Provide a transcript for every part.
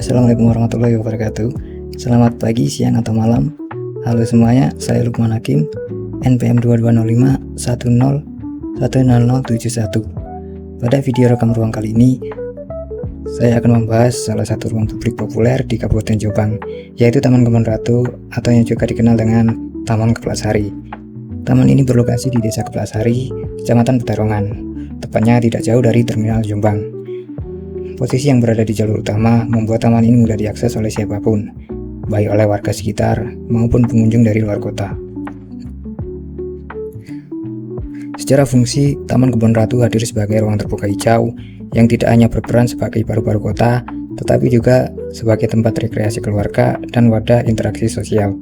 Assalamualaikum warahmatullahi wabarakatuh. Selamat pagi, siang, atau malam. Halo semuanya, saya Lukman Hakim, NPM 2205101071. Pada video rekam ruang kali ini, saya akan membahas salah satu ruang publik populer di Kabupaten Jombang, yaitu Taman Kebon Ratu atau yang juga dikenal dengan Taman Keplasari. Taman ini berlokasi di Desa Keplasari, Kecamatan Petarongan, tepatnya tidak jauh dari Terminal Jombang. Posisi yang berada di jalur utama membuat taman ini mudah diakses oleh siapapun, baik oleh warga sekitar maupun pengunjung dari luar kota. Secara fungsi, Taman Kebon Ratu hadir sebagai ruang terbuka hijau yang tidak hanya berperan sebagai paru-paru kota, tetapi juga sebagai tempat rekreasi keluarga dan wadah interaksi sosial.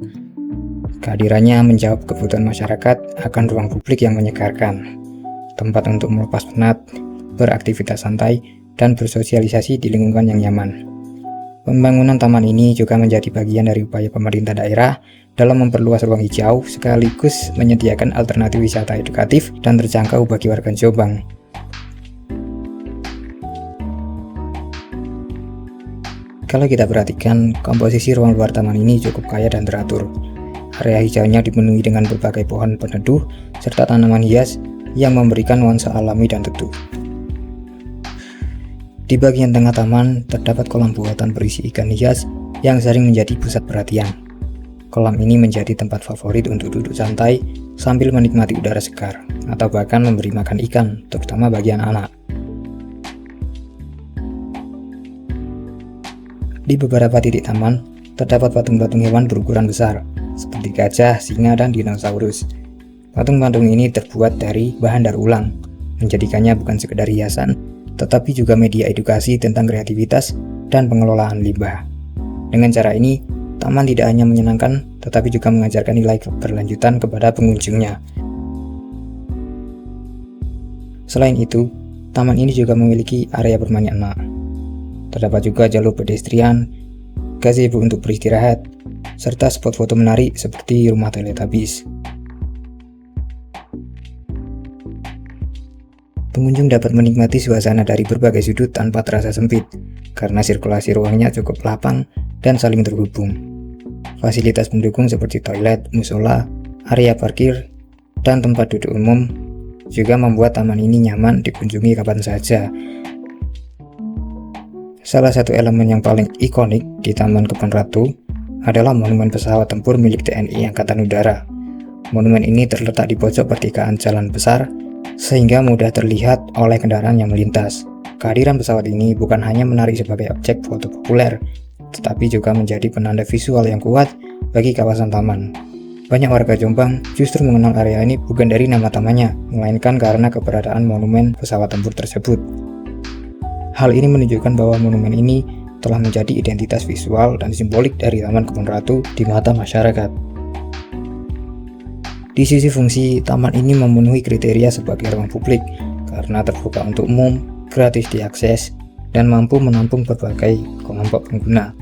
Kehadirannya menjawab kebutuhan masyarakat akan ruang publik yang menyegarkan, tempat untuk melepas penat, beraktivitas santai, dan bersosialisasi di lingkungan yang nyaman. Pembangunan taman ini juga menjadi bagian dari upaya pemerintah daerah dalam memperluas ruang hijau sekaligus menyediakan alternatif wisata edukatif dan terjangkau bagi warga Jombang. Kalau kita perhatikan, komposisi ruang luar taman ini cukup kaya dan teratur. Area hijaunya dipenuhi dengan berbagai pohon peneduh serta tanaman hias yang memberikan nuansa alami dan teduh. Di bagian tengah taman terdapat kolam buatan berisi ikan hias yang sering menjadi pusat perhatian. Kolam ini menjadi tempat favorit untuk duduk santai sambil menikmati udara segar atau bahkan memberi makan ikan, terutama bagi anak-anak. Di beberapa titik taman terdapat patung-patung hewan berukuran besar seperti gajah, singa, dan dinosaurus. Patung-patung ini terbuat dari bahan daur ulang, menjadikannya bukan sekedar hiasan, tetapi juga media edukasi tentang kreativitas dan pengelolaan limbah. Dengan cara ini, taman tidak hanya menyenangkan, tetapi juga mengajarkan nilai keberlanjutan kepada pengunjungnya. Selain itu, taman ini juga memiliki area bermain anak. Terdapat juga jalur pedestrian, gazebo untuk beristirahat, serta spot foto menarik seperti rumah Teletubbies. Pengunjung dapat menikmati suasana dari berbagai sudut tanpa terasa sempit, karena sirkulasi ruangnya cukup lapang dan saling terhubung. Fasilitas pendukung seperti toilet, musola, area parkir, dan tempat duduk umum juga membuat taman ini nyaman dikunjungi kapan saja. Salah satu elemen yang paling ikonik di Taman Kebon Ratu adalah monumen pesawat tempur milik TNI Angkatan Udara. Monumen ini terletak di pojok pertigaan jalan besar, sehingga mudah terlihat oleh kendaraan yang melintas. Kehadiran pesawat ini bukan hanya menarik sebagai objek foto populer, tetapi juga menjadi penanda visual yang kuat bagi kawasan taman. Banyak warga Jombang justru mengenal area ini bukan dari nama tamannya, melainkan karena keberadaan monumen pesawat tempur tersebut. Hal ini menunjukkan bahwa monumen ini telah menjadi identitas visual dan simbolik dari Taman Kebon Ratu di mata masyarakat. Di sisi fungsi, taman ini memenuhi kriteria sebagai ruang publik karena terbuka untuk umum, gratis diakses, dan mampu menampung berbagai kelompok pengguna,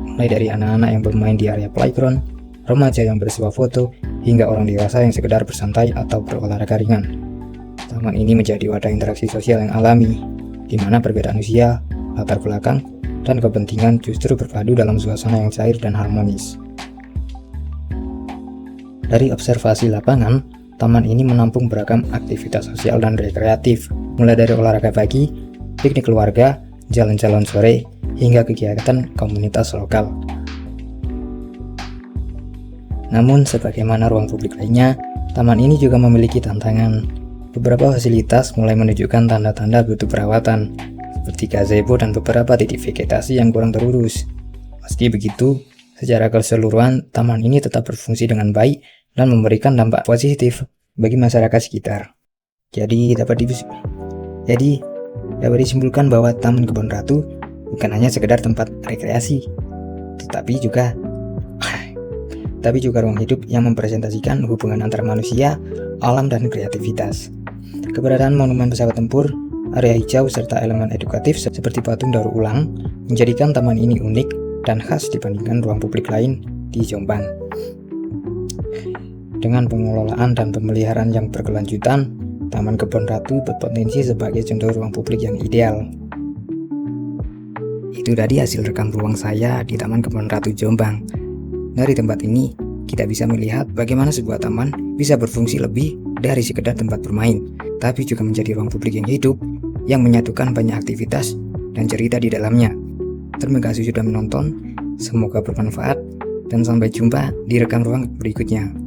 mulai dari anak-anak yang bermain di area playground, remaja yang bersuah foto, hingga orang dewasa yang sekedar bersantai atau berolahraga ringan. Taman ini menjadi wadah interaksi sosial yang alami, di mana perbedaan usia, latar belakang, dan kepentingan justru berpadu dalam suasana yang cair dan harmonis. Dari observasi lapangan, taman ini menampung beragam aktivitas sosial dan rekreatif, mulai dari olahraga pagi, piknik keluarga, jalan-jalan sore, hingga kegiatan komunitas lokal. Namun, sebagaimana ruang publik lainnya, taman ini juga memiliki tantangan. Beberapa fasilitas mulai menunjukkan tanda-tanda butuh perawatan, seperti gazebo dan beberapa titik vegetasi yang kurang terurus. Meski begitu, secara keseluruhan, taman ini tetap berfungsi dengan baik dan memberikan dampak positif bagi masyarakat sekitar. Jadi dapat disimpulkan bahwa Taman Kebon Ratu bukan hanya sekedar tempat rekreasi, tetapi juga ruang hidup yang mempresentasikan hubungan antara manusia, alam, dan kreativitas. Keberadaan monumen pesawat tempur, area hijau, serta elemen edukatif seperti patung daur ulang menjadikan taman ini unik dan khas dibandingkan ruang publik lain di Jombang. Dengan pengelolaan dan pemeliharaan yang berkelanjutan, Taman Kebon Ratu berpotensi sebagai contoh ruang publik yang ideal. Itu tadi hasil rekam ruang saya di Taman Kebun Ratu Jombang. Dari tempat ini, kita bisa melihat bagaimana sebuah taman bisa berfungsi lebih dari sekedar tempat bermain, tapi juga menjadi ruang publik yang hidup, yang menyatukan banyak aktivitas dan cerita di dalamnya. Terima kasih sudah menonton, semoga bermanfaat, dan sampai jumpa di rekam ruang berikutnya.